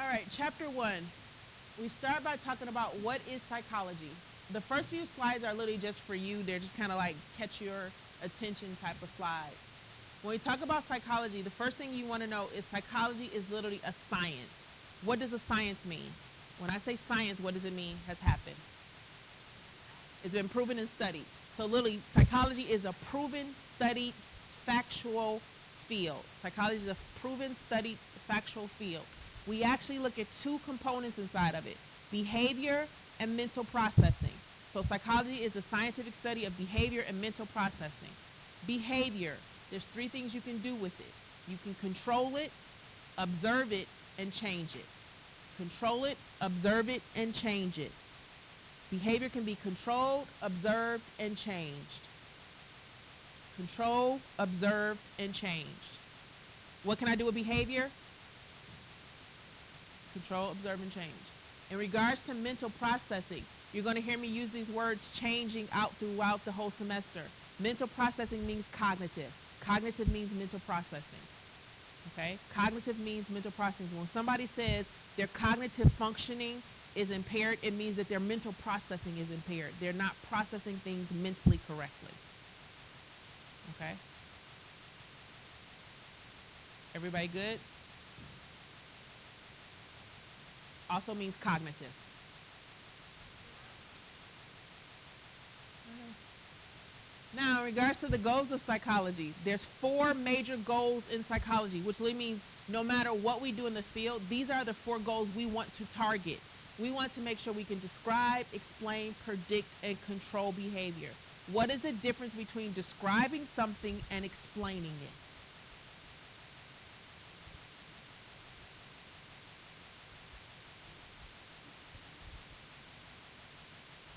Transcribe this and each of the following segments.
All right, chapter 1. We start by talking about what is psychology. The first few slides are literally just for you. They're just kind of like catch your attention type of slides. When we talk about psychology, the first thing you want to know is psychology is literally a science. What does a science mean? When I say science, what does it mean has happened? It's been proven and studied. So literally, psychology is a proven, studied, factual field. Psychology is a proven, studied, factual field. We actually look at two components inside of it, behavior and mental processing. So psychology is the scientific study of behavior and mental processing. Behavior, there's three things you can do with it. You can control it, observe it, and change it. Control it, observe it, and change it. Behavior can be controlled, observed, and changed. Controlled, observed, and changed. What can I do with behavior? Control, observe, and change. In regards to mental processing, you're going to hear me use these words changing out throughout the whole semester. Mental processing means cognitive. Cognitive means mental processing. Okay? Cognitive means mental processing. When somebody says their cognitive functioning is impaired, it means that their mental processing is impaired. They're not processing things mentally correctly. Okay? Everybody good? Also means cognitive. Now, in regards to the goals of psychology, there's 4 major goals in psychology, which really means no matter what we do in the field, these are the 4 goals we want to target. We want to make sure we can describe, explain, predict, and control behavior. What is the difference between describing something and explaining it?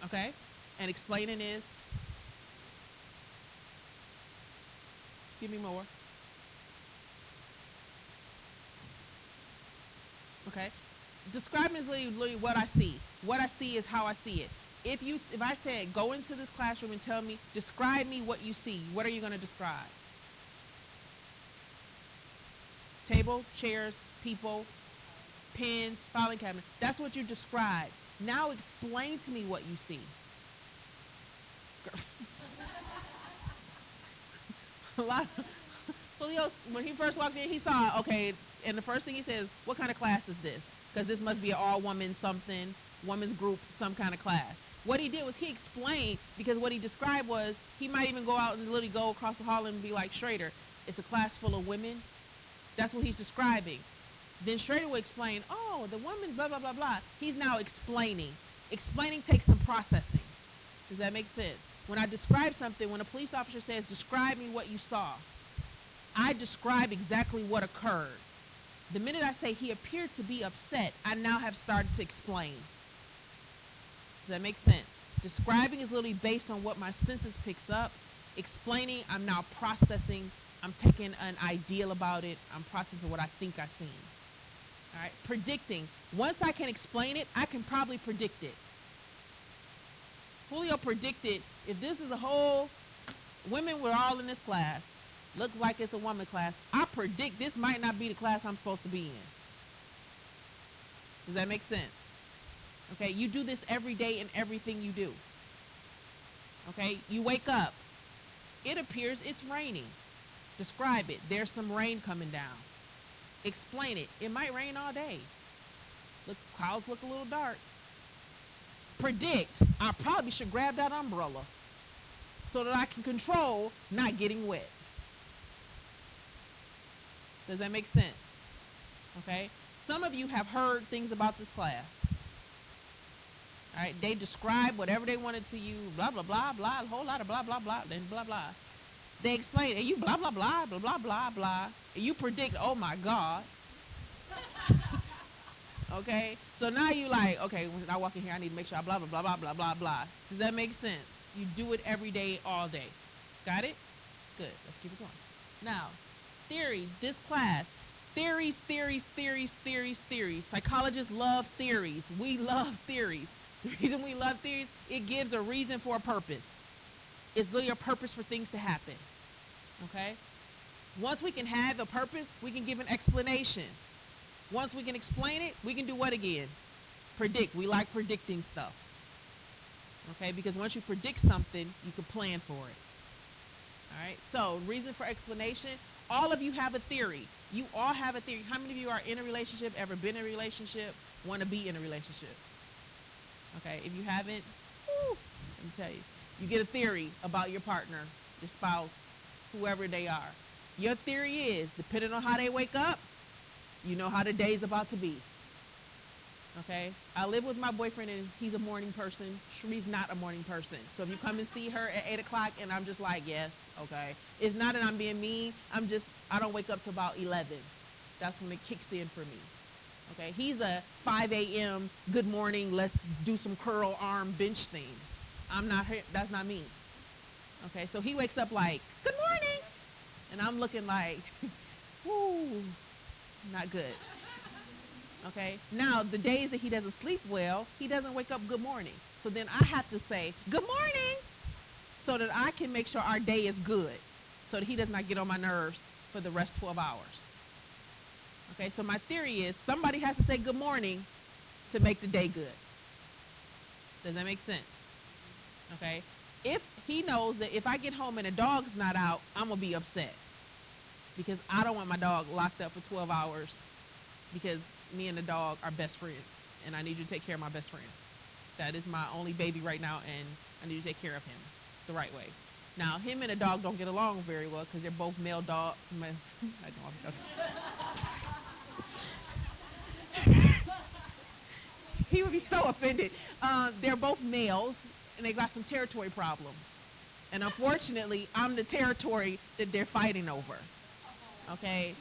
Okay? And explaining is, give me more. Okay? Describing is literally what I see. What I see is how I see it. If I said go into this classroom and tell me, describe me what you see, what are you going to describe? Table, chairs, people, pens, filing cabinet. That's what you describe. Now explain to me what you see. A lot of, Julio, when he first walked in, he saw, okay, and the first thing he says, what kind of class is this? Because this must be an all-woman something, women's group, some kind of class. What he did was he explained, because what he described was, he might even go out and literally go across the hall and be like, Schrader, it's a class full of women. That's what he's describing. Then Schrader will explain, oh, the woman, blah, blah, blah, blah. He's now explaining. Explaining takes some processing. Does that make sense? When I describe something, when a police officer says, describe me what you saw, I describe exactly what occurred. The minute I say he appeared to be upset, I now have started to explain. Does that make sense? Describing is literally based on what my senses picks up. Explaining, I'm now processing. I'm taking an ideal about it. I'm processing what I think I've seen. All right. Predicting. Once I can explain it, I can probably predict it. Julio predicted if this is a whole, women were all in this class. Looks like it's a woman class. I predict this might not be the class I'm supposed to be in. Does that make sense? Okay, you do this every day in everything you do. Okay, you wake up. It appears it's raining. Describe it. There's some rain coming down. Explain it. It might rain all day. Look, clouds look a little dark. Predict. I probably should grab that umbrella so that I can control not getting wet. Does that make sense? Okay? Some of you have heard things about this class. All right? They describe whatever they wanted to you, blah, blah, blah, blah, a whole lot of blah, blah, blah, then blah, blah. They explain, and you blah, blah, blah, blah, blah, blah, blah, and you predict, oh, my God. Okay? So now you like, okay, when I walk in here, I need to make sure I blah, blah, blah, blah, blah, blah, blah. Does that make sense? You do it every day, all day. Got it? Good. Let's keep it going. Now, theory, this class. Theories, theories, theories, theories, theories. Psychologists love theories. We love theories. The reason we love theories, it gives a reason for a purpose. It's literally a purpose for things to happen. Okay? Once we can have a purpose, we can give an explanation. Once we can explain it, we can do what again? Predict. We like predicting stuff. Okay, because once you predict something, you can plan for it. All right, so reason for explanation, all of you have a theory. You all have a theory. How many of you are in a relationship, ever been in a relationship, want to be in a relationship? Okay, if you haven't, whew, let me tell you, you get a theory about your partner, your spouse, whoever they are. Your theory is, depending on how they wake up, you know how the day's about to be. Okay, I live with my boyfriend and he's a morning person. Shree's not a morning person. So if you come and see her at 8 o'clock and I'm just like, yes, okay. It's not that I'm being mean. I don't wake up till about 11. That's when it kicks in for me. Okay, he's a 5 a.m. good morning, let's do some curl arm bench things. I'm not, that's not me. Okay, so he wakes up like, good morning. And I'm looking like, whoo, not good. Okay, now the days that he doesn't sleep well, he doesn't wake up good morning. So then I have to say, good morning, so that I can make sure our day is good, so that he does not get on my nerves for the rest 12 hours. Okay, so my theory is somebody has to say good morning to make the day good. Does that make sense? Okay, if he knows that if I get home and the dog's not out, I'm going to be upset because I don't want my dog locked up for 12 hours because me and the dog are best friends, and I need you to take care of my best friend. That is my only baby right now, and I need you to take care of him the right way. Now, him and the dog don't get along very well because they're both male dog. He would be so offended. They're both males, and they got some territory problems. And unfortunately, I'm the territory that they're fighting over. Okay?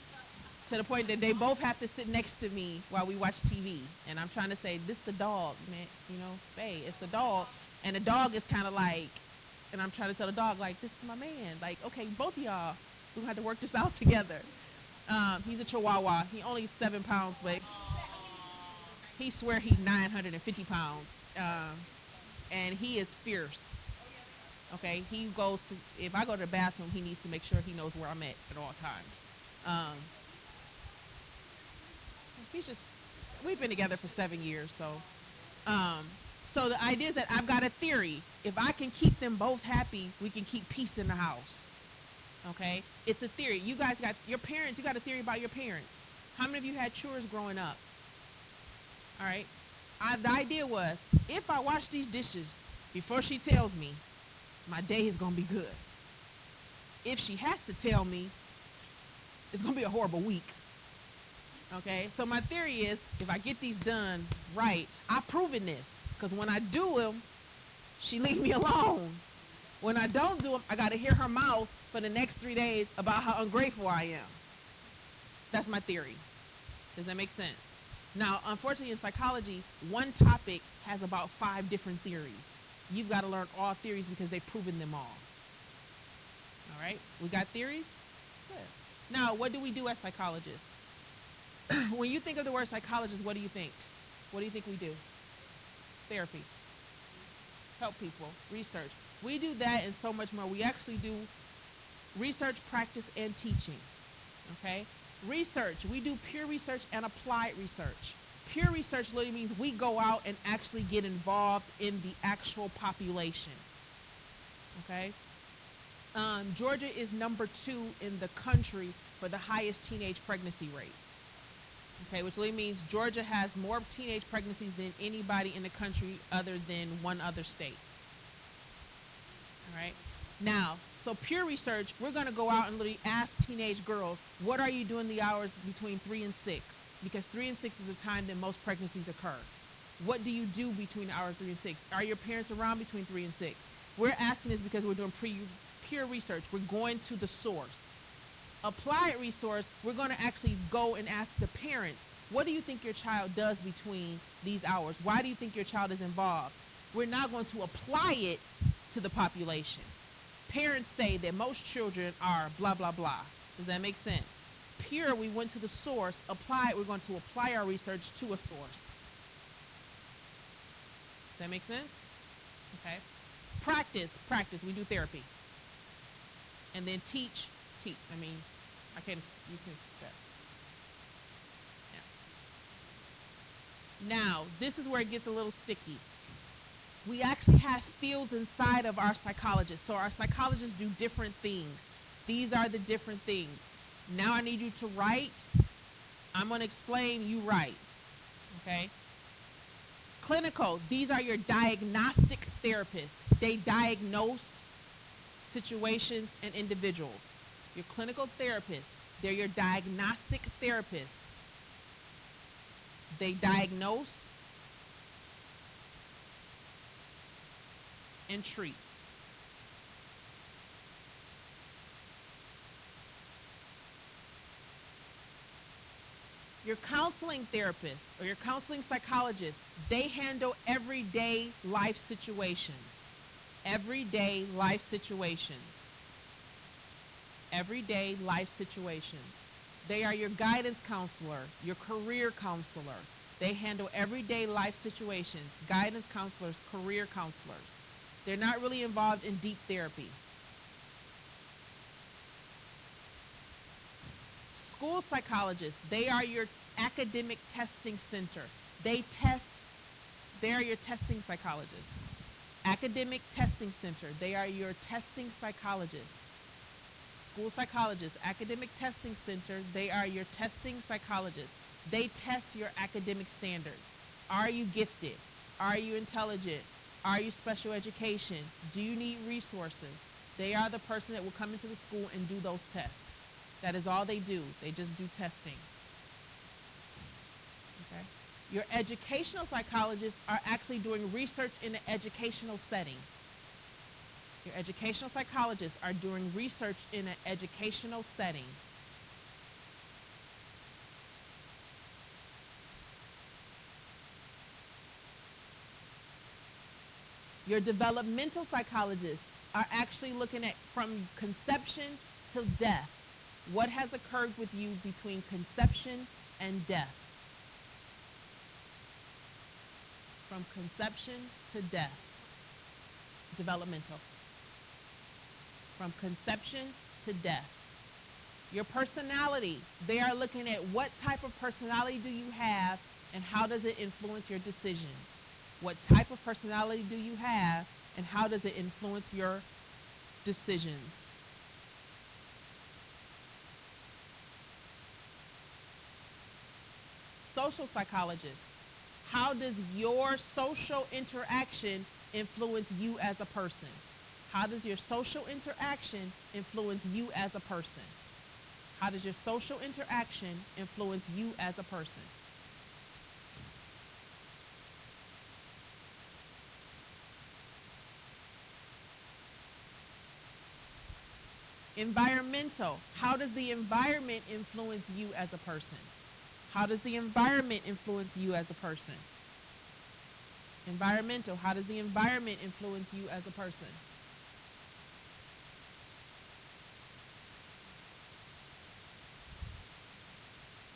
To the point that they both have to sit next to me while we watch TV. And I'm trying to say, this the dog, man. You know, hey, it's the dog. And the dog is kind of like, and I'm trying to tell the dog, like, this is my man. Like, okay, both of y'all, we're going to have to work this out together. He's a Chihuahua. He only 7 pounds, but he swear he's 950 pounds. And he is fierce. Okay, he goes to, if I go to the bathroom, he needs to make sure he knows where I'm at all times. He's just, we've been together for 7 years, so the idea is that I've got a theory. If I can keep them both happy, we can keep peace in the house. Okay, it's a theory. You guys got your parents. You got a theory about your parents. How many of you had chores growing up? All right, the idea was if I wash these dishes before she tells me, my day is gonna be good. If she has to tell me, it's gonna be a horrible week. Okay, so my theory is if I get these done right, I've proven this. Because when I do them, she leave me alone. When I don't do them, I got to hear her mouth for the next 3 days about how ungrateful I am. That's my theory. Does that make sense? Now, unfortunately, in psychology, one topic has about 5 different theories. You've got to learn all theories because they've proven them all. All right, we got theories? Good. Now, what do we do as psychologists? When you think of the word psychologist, what do you think? What do you think we do? Therapy. Help people. Research. We do that and so much more. We actually do research, practice, and teaching. Okay? Research. We do peer research and applied research. Peer research literally means we go out and actually get involved in the actual population. Okay? Georgia is number 2 in the country for the highest teenage pregnancy rate. Okay, which really means Georgia has more teenage pregnancies than anybody in the country other than one other state. All right. Now, so peer research, we're going to go out and literally ask teenage girls, what are you doing the hours between 3 and 6? Because 3 and 6 is the time that most pregnancies occur. What do you do between the hours 3 and 6? Are your parents around between 3 and 6? We're asking this because we're doing peer research. We're going to the source. Applied resource, we're going to actually go and ask the parents, what do you think your child does between these hours? Why do you think your child is involved? We're now going to apply it to the population. Parents say that most children are blah, blah, blah. Does that make sense? Pure, we went to the source. Applied, we're going to apply our research to a source. Does that make sense? Okay. Practice, we do therapy. And then teach. I mean, I can't, you can, yeah. Now, this is where it gets a little sticky. We actually have fields inside of our psychologists. So our psychologists do different things. These are the different things. Now I need you to write. I'm going to explain, you write. Okay? Clinical, these are your diagnostic therapists. They diagnose situations and individuals. Your clinical therapists, they're your diagnostic therapists. They diagnose and treat. Your counseling therapists or your counseling psychologists, they handle everyday life situations. Everyday life situations. Everyday life situations. They are your guidance counselor, your career counselor. They handle everyday life situations. Guidance counselors, career counselors. They're not really involved in deep therapy. School psychologists, they are your academic testing center. They test, they are your testing psychologists. Academic testing center, they are your testing psychologists. School psychologists, academic testing center, they are your testing psychologists. They test your academic standards. Are you gifted? Are you intelligent? Are you special education? Do you need resources? They are the person that will come into the school and do those tests. That is all they do. They just do testing. Okay? Your educational psychologists are actually doing research in an educational setting. Your educational psychologists are doing research in an educational setting. Your developmental psychologists are actually looking at from conception to death. What has occurred with you between conception and death? From conception to death. Developmental. From conception to death. Your personality, they are looking at what type of personality do you have and how does it influence your decisions. What type of personality do you have and how does it influence your decisions? Social psychologist, how does your social interaction influence you as a person? How does your social interaction influence you as a person? How does your social interaction influence you as a person? Environmental, how does the environment influence you as a person? How does the environment influence you as a person? Environmental, how does the environment influence you as a person?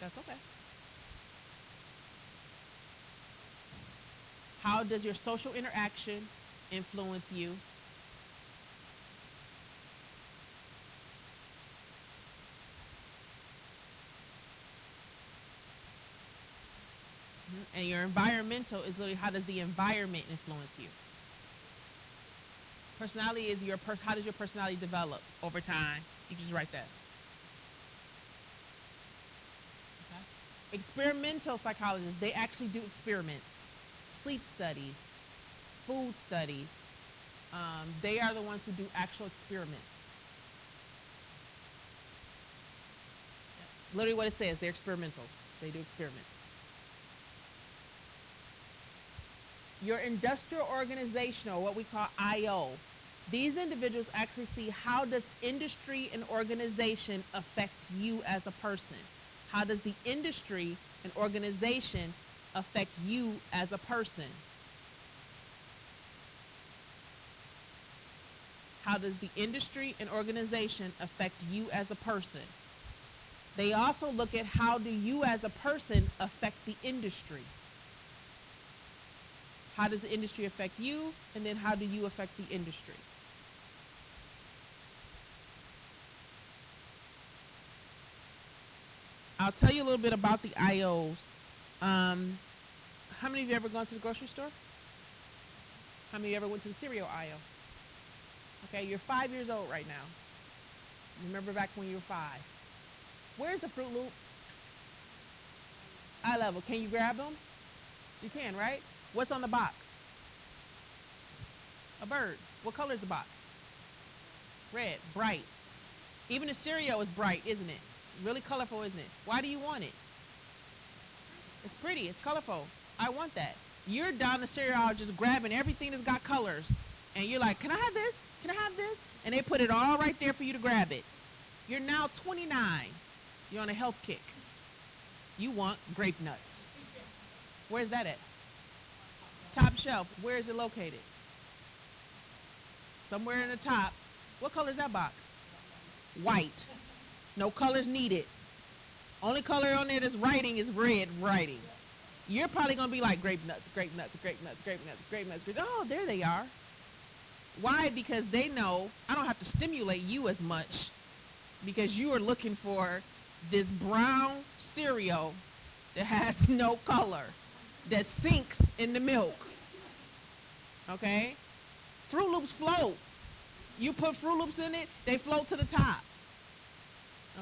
That's okay. How does your social interaction influence you? And your environmental is literally how does the environment influence you? Personality is how does your personality develop over time? You just write that. Okay. Experimental psychologists, they actually do experiments, sleep studies, food studies. They are the ones who do actual experiments. Literally what it says, they're experimental. They do experiments. Your industrial organizational, what we call IO, these individuals actually see how does industry and organization affect you as a person? How does the industry and organization affect you as a person? How does the industry and organization affect you as a person? They also look at how do you as a person affect the industry? How does the industry affect you? And then how do you affect the industry? I'll tell you a little bit about the IOs. Um, How many of you ever gone to the grocery store? How many of you ever went to the cereal aisle? Okay, you're 5 years old right now. Remember back when you were 5. Where's the Fruit Loops? Eye level. Can you grab them? You can, right? What's on the box? A bird. What color is the box? Red. Bright. Even the cereal is bright, isn't it? Really colorful, isn't it? Why do you want it? It's pretty. It's colorful. I want that. You're down the cereal aisle just grabbing everything that's got colors. And you're like, can I have this? Can I have this? And they put it all right there for you to grab it. You're now 29. You're on a health kick. You want grape nuts. Where's that at? Top shelf. Where is it located? Somewhere in the top. What color is that box? White. No colors needed. Only color on there that's writing is red writing. You're probably going to be like grape nuts, grape nuts, grape nuts, grape nuts, grape nuts. Oh, there they are. Why? Because they know I don't have to stimulate you as much because you are looking for this brown cereal that has no color, that sinks in the milk. Okay? Fruit Loops float. You put Fruit Loops in it, they float to the top.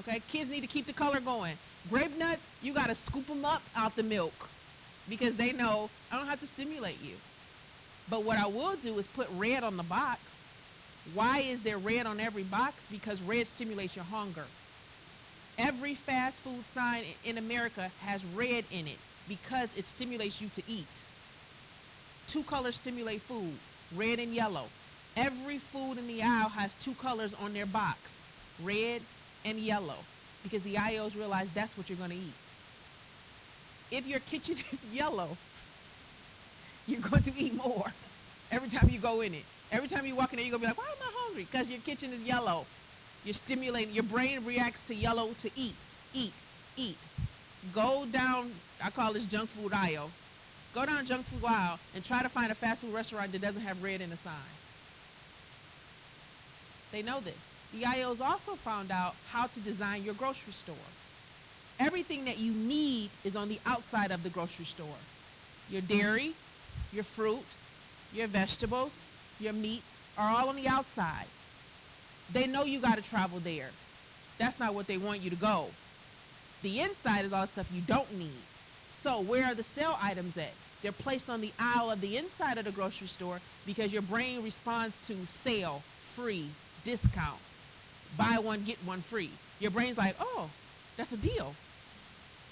Okay? Kids need to keep the color going. Grape nuts, you got to scoop them up out the milk because they know I don't have to stimulate you. But what I will do is put red on the box. Why is there red on every box? Because red stimulates your hunger. Every fast food sign in America has red in it because it stimulates you to eat. 2 colors stimulate food, red and yellow. Every food in the aisle has 2 colors on their box, red and yellow, because the IOs realize that's what you're going to eat. If your kitchen is yellow, you're going to eat more every time you go in it. Every time you walk in there, you're going to be like, why am I hungry? Because your kitchen is yellow. You're stimulating. Your brain reacts to yellow to eat, eat, eat. Go down, I call this junk food aisle. Go down junk food aisle and try to find a fast food restaurant that doesn't have red in the sign. They know this. The IOs also found out how to design your grocery store. Everything that you need is on the outside of the grocery store. Your dairy, your fruit, your vegetables, your meats are all on the outside. They know you got to travel there. That's not what they want you to go. The inside is all the stuff you don't need. So where are the sale items at? They're placed on the aisle of the inside of the grocery store because your brain responds to sale, free, discount, buy one, get one free. Your brain's like, oh, that's a deal.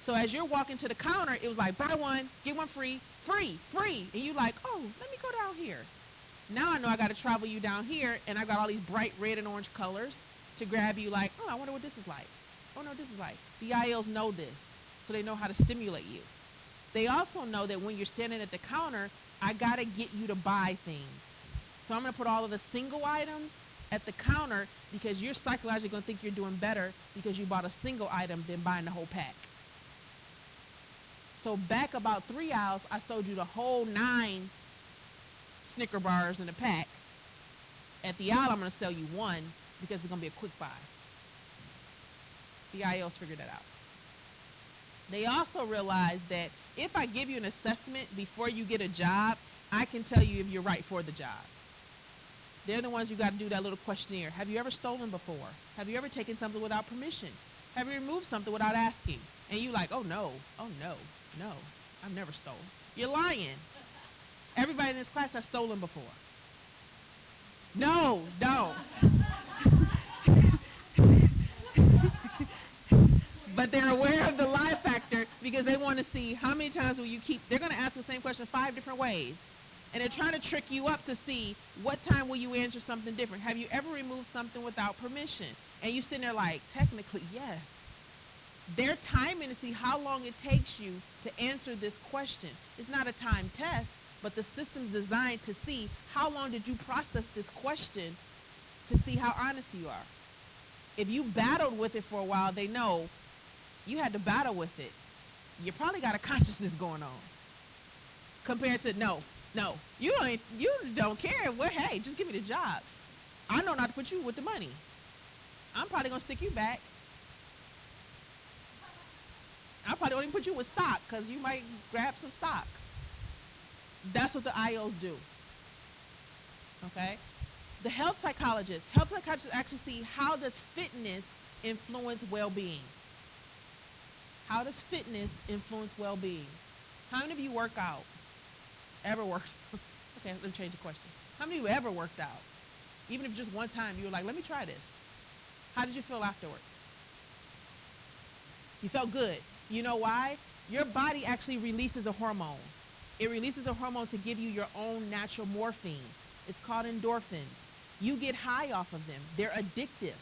So as you're walking to the counter, it was like, buy one, get one free, free, free. And you're like, oh, let me go down here. Now I know I got to travel you down here, and I got all these bright red and orange colors to grab you like, oh, I wonder what this is like. Oh, no, this is like. The IOs know this, so they know how to stimulate you. They also know that when you're standing at the counter, I got to get you to buy things. So I'm going to put all of the single items at the counter because you're psychologically going to think you're doing better because you bought a single item than buying the whole pack. So back about 3 aisles, I sold you the whole 9 Snicker bars in a pack. At the aisle, I'm going to sell you 1 because it's going to be a quick buy. The IOs figured that out. They also realized that if I give you an assessment before you get a job, I can tell you if you're right for the job. They're the ones you got to do that little questionnaire. Have you ever stolen before? Have you ever taken something without permission? Have you removed something without asking? And you like, oh no, I've never stolen. You're lying. Everybody in this class has stolen before. No, don't. But they're aware of the lie factor because they want to see how many times will you keep. They're going to ask the same question 5 different ways. And they're trying to trick you up to see what time will you answer something different. Have you ever removed something without permission? And you sitting there like, technically, yes. They're timing to see how long it takes you to answer this question. It's not a time test, but the system's designed to see how long did you process this question to see how honest you are. If you battled with it for a while, they know you had to battle with it. You probably got a consciousness going on. Compared to no, you don't care. Well, hey, just give me the job. I know not to put you with the money. I'm probably gonna stick you back. I probably won't even put you with stock because you might grab some stock. That's what the IOs do. Okay? The health psychologists actually see how does fitness influence well-being. How does fitness influence well-being? How many of you work out? Ever worked? Okay, let me change the question. How many of you ever worked out? Even if just one time you were like, let me try this. How did you feel afterwards? You felt good. You know why? Your body actually releases a hormone. It releases a hormone to give you your own natural morphine. It's called endorphins. You get high off of them. They're addictive.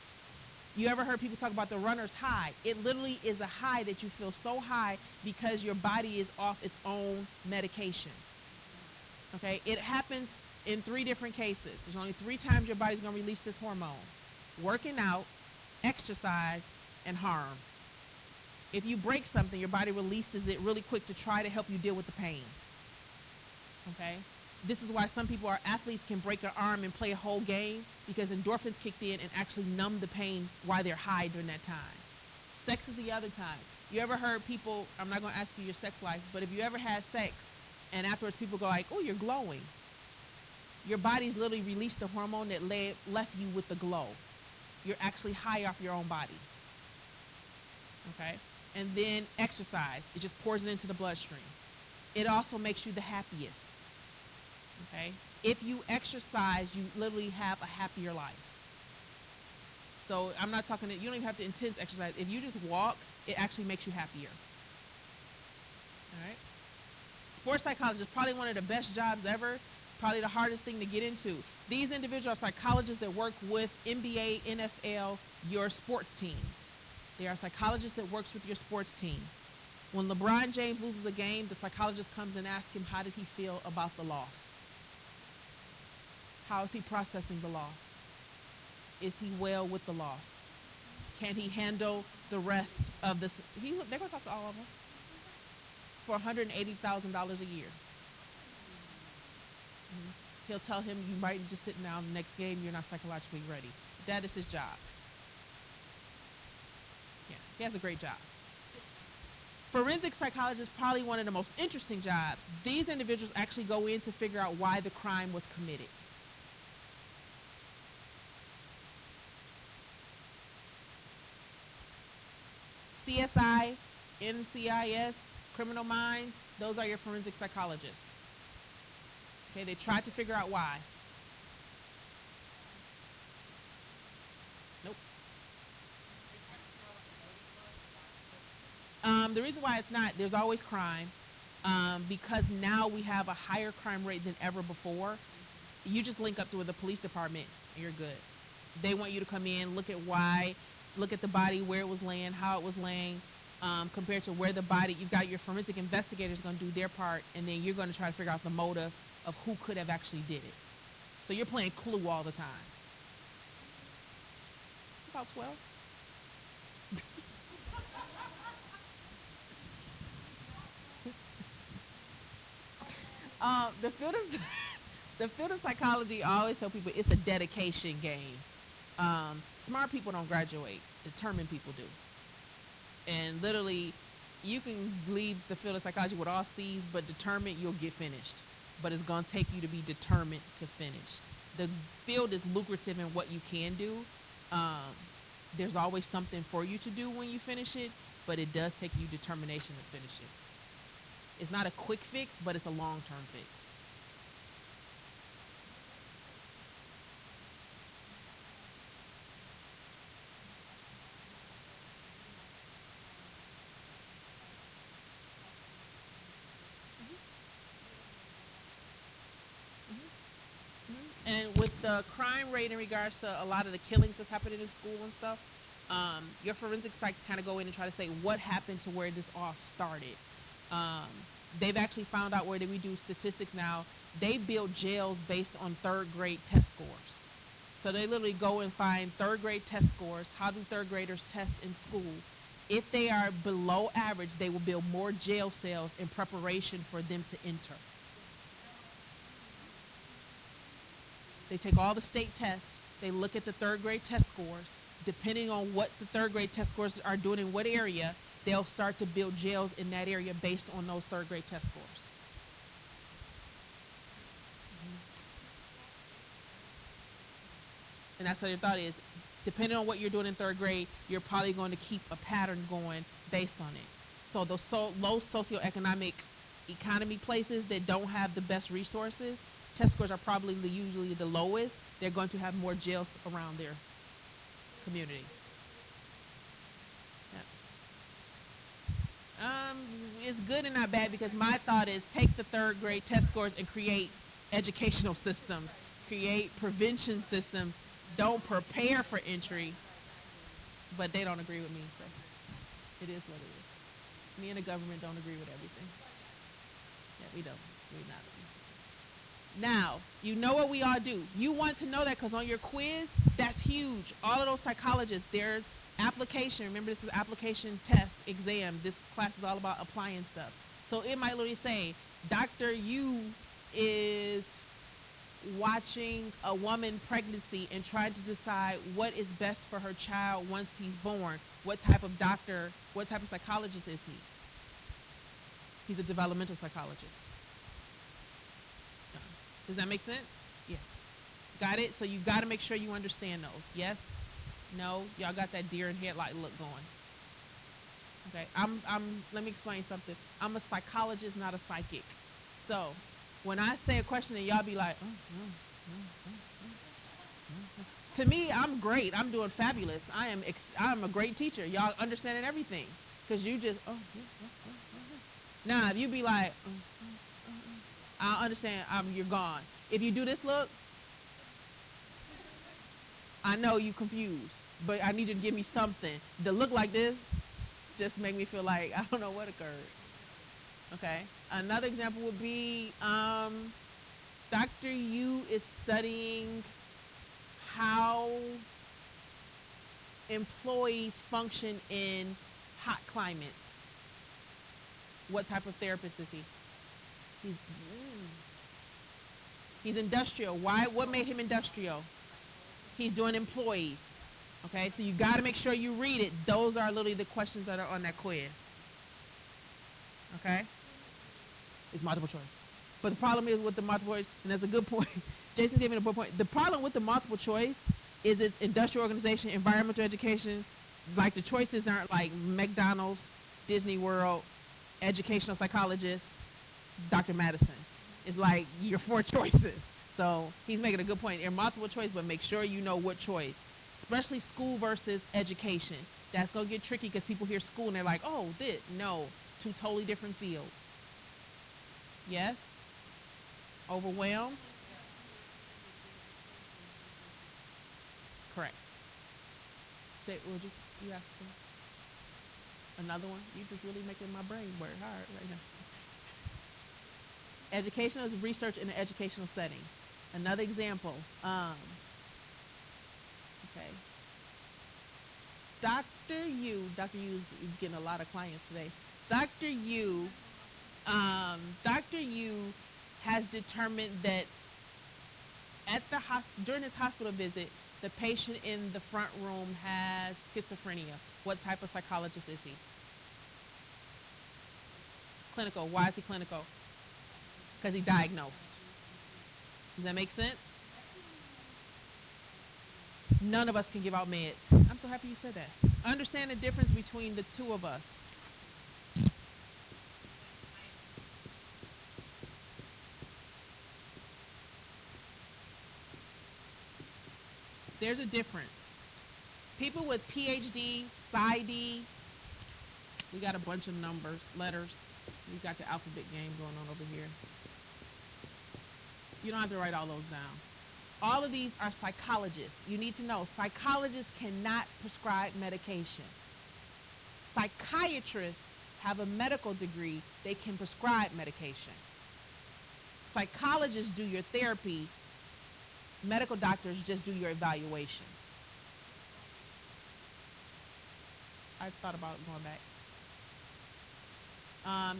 You ever heard people talk about the runner's high? It literally is a high that you feel so high because your body is off its own medication. Okay? It happens in 3 different cases. There's only 3 times your body's going to release this hormone. Working out, exercise, and harm. If you break something, your body releases it really quick to try to help you deal with the pain. Okay? This is why some people are athletes can break an arm and play a whole game because endorphins kicked in and actually numb the pain while they're high during that time. Sex is the other time. You ever heard people, I'm not going to ask you your sex life, but if you ever had sex and afterwards people go like, oh, you're glowing. Your body's literally released the hormone that left you with the glow. You're actually high off your own body. Okay? And then exercise. It just pours it into the bloodstream. It also makes you the happiest. Okay? If you exercise, you literally have a happier life. So I'm not talking, you don't even have to intense exercise. If you just walk, it actually makes you happier. All right? Sports psychologist is probably one of the best jobs ever, probably the hardest thing to get into. These individuals are psychologists that work with NBA, NFL, your sports teams. They are psychologists that works with your sports team. When LeBron James loses a game, the psychologist comes and asks him, how did he feel about the loss? How is he processing the loss? Is he well with the loss? Can he handle the rest of this? They're going to talk to all of them for $180,000 a year. Mm-hmm. He'll tell him, you might just sit down the next game, you're not psychologically ready. That is his job. Yeah, he has a great job. Forensic psychologist is probably one of the most interesting jobs. These individuals actually go in to figure out why the crime was committed. CSI, NCIS, Criminal Minds, those are your forensic psychologists. Okay, they try to figure out why. Nope. The reason why it's not, there's always crime. Because now we have a higher crime rate than ever before. You just link up to the police department and you're good. They want you to come in, look at why, look at the body, where it was laying, how it was laying, compared to where the body, you've got your forensic investigators going to do their part, and then you're going to try to figure out the motive of who could have actually did it. So you're playing Clue all the time. About 12. The field of the field of psychology, I always tell people it's a dedication game. Smart people don't graduate. Determined people do. And literally, you can leave the field of psychology with all C's, but determined, you'll get finished. But it's going to take you to be determined to finish. The field is lucrative in what you can do. There's always something for you to do when you finish it, but it does take you determination to finish it. It's not a quick fix, but it's a long-term fix. And with the crime rate in regards to a lot of the killings that's happening in school and stuff, your forensic psych kind of go in and try to say what happened to where this all started. They've actually found out where we do statistics now. They build jails based on third grade test scores. So they literally go and find third grade test scores. How do third graders test in school? If they are below average, they will build more jail cells in preparation for them to enter. They take all the state tests. They look at the third grade test scores. Depending on what the third grade test scores are doing in what area, they'll start to build jails in that area based on those third grade test scores. And that's how your thought is. Depending on what you're doing in third grade, you're probably going to keep a pattern going based on it. So those low socioeconomic economy places that don't have the best resources, test scores are probably usually the lowest. They're going to have more jails around their community. Yeah. It's good and not bad because my thought is take the third grade test scores and create educational systems, create prevention systems. Don't prepare for entry, but they don't agree with me, so it is what it is. Me and the government don't agree with everything. Yeah, we don't. We not. Now, you know what we all do. You want to know that because on your quiz, that's huge. All of those psychologists, their application, remember this is application test exam. This class is all about applying stuff. So it might literally say, Dr. U is watching a woman pregnancy and trying to decide what is best for her child once he's born. What type of doctor, what type of psychologist is he? He's a developmental psychologist. Does that make sense? Yeah. Got it? So you got to make sure you understand those. Yes? No? Y'all got that deer in headlight look going. Okay. Let me explain something. I'm a psychologist, not a psychic. So when I say a question and y'all be like, to me, I'm great. I'm doing fabulous. I'm a great teacher. Y'all understanding everything. Because you just, Now, if you be like, I understand, you're gone. If you do this look, I know you confused, but I need you to give me something. The look like this just make me feel like I don't know what occurred. Okay. Another example would be Dr. U is studying how employees function in hot climates. What type of therapist is he? He's industrial. Why? What made him industrial? He's doing employees. Okay, so you got to make sure you read it. Those are literally the questions that are on that quiz. Okay? It's multiple choice. But the problem is with the multiple choice, and that's a good point. Jason gave me a good point. The problem with the multiple choice is it's industrial organization, environmental education. Like the choices aren't like McDonald's, Disney World, educational psychologist, Dr. Madison. It's like your 4 choices. So he's making a good point. They're multiple choice, but make sure you know what choice. Especially school versus education. That's going to get tricky because people hear school and they're like, oh, this. No, 2 totally different fields. Yes? Overwhelmed? Correct. Say, would you ask me? Another one? You just really making my brain work hard right now. Educational is research in an educational setting. Another example. Okay. Dr. U is getting a lot of clients today. Dr. U has determined that during his hospital visit, the patient in the front room has schizophrenia. What type of psychologist is he? Clinical. Why is he clinical? Because he diagnosed. Does that make sense? None of us can give out meds. I'm so happy you said that. Understand the difference between the two of us. There's a difference. People with PhD, PsyD, we got a bunch of numbers, letters. We got the alphabet game going on over here. You don't have to write all those down. All of these are psychologists. You need to know psychologists cannot prescribe medication. Psychiatrists have a medical degree. They can prescribe medication. Psychologists do your therapy. Medical doctors just do your evaluation. I thought about going back.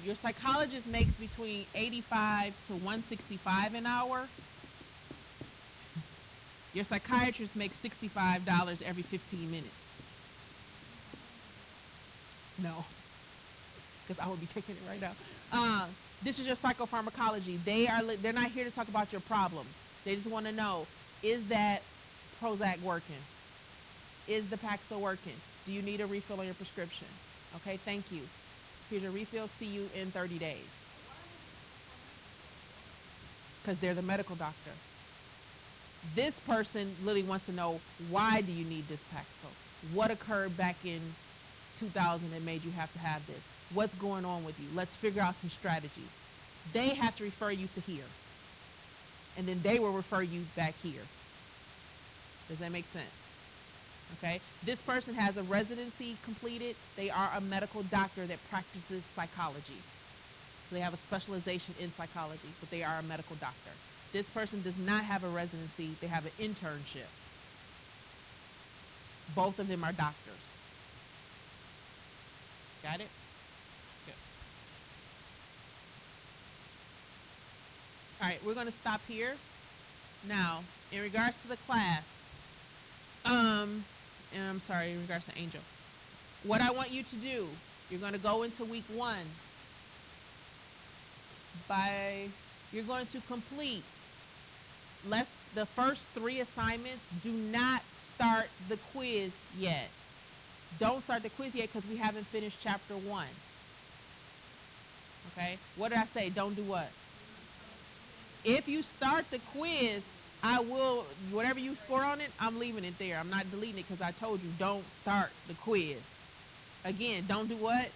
Your psychologist makes between 85 to 165 an hour. Your psychiatrist makes $65 every 15 minutes. No, because I would be taking it right now. This is your psychopharmacology. They're not here to talk about your problem. They just want to know, is that Prozac working? Is the Paxil working? Do you need a refill on your prescription? Okay, thank you. Here's your refill. See you in 30 days. Because they're the medical doctor. This person literally wants to know, why do you need this Paxil? What occurred back in 2000 that made you have to have this? What's going on with you? Let's figure out some strategies. They have to refer you to here. And then they will refer you back here. Does that make sense? Okay. This person has a residency completed. They are a medical doctor that practices psychology. So they have a specialization in psychology, but they are a medical doctor. This person does not have a residency. They have an internship. Both of them are doctors. Got it? Good. All right, we're going to stop here. Now, in regards to the class, and I'm sorry, in regards to Angel, what I want you to do, you're going to go into week 1 you're going to complete the first 3 assignments. Do not start the quiz yet. Don't start the quiz yet because we haven't finished chapter 1. Okay? What did I say? Don't do what? If you start the quiz, I will, whatever you score on it, I'm leaving it there. I'm not deleting it because I told you don't start the quiz. Again, don't do what?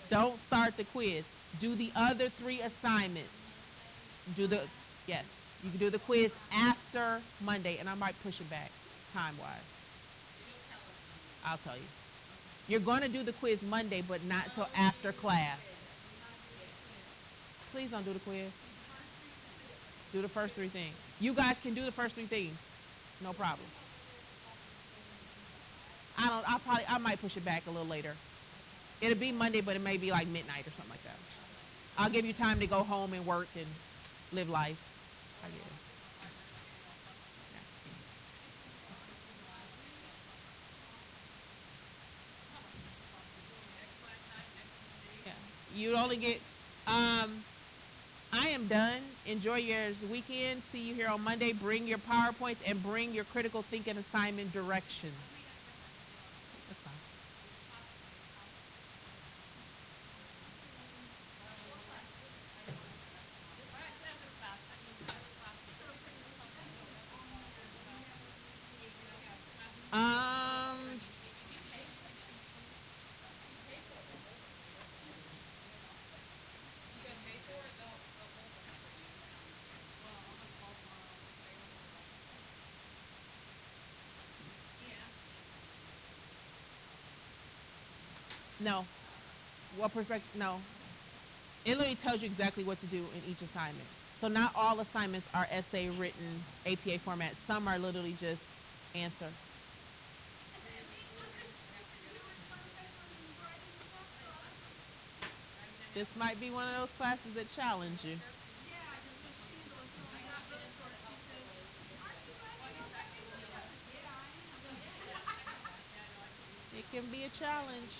Don't start the quiz. Do the other 3 assignments. Yes, you can do the quiz after Monday, and I might push it back time-wise. I'll tell you. You're going to do the quiz Monday, but not until after class. Please don't do the quiz. Do the first 3 things. You guys can do the first 3 things. No problem. I might push it back a little later. It'll be Monday, but it may be like midnight or something like that. I'll give you time to go home and work and live life. I guess. Yeah. You only get, I am done. Enjoy your weekend. See you here on Monday. Bring your PowerPoints and bring your critical thinking assignment directions. That's fine. Um, no. What perspective? No. It literally tells you exactly what to do in each assignment. So not all assignments are essay written APA format. Some are literally just answer. This might be one of those classes that challenge you. It can be a challenge.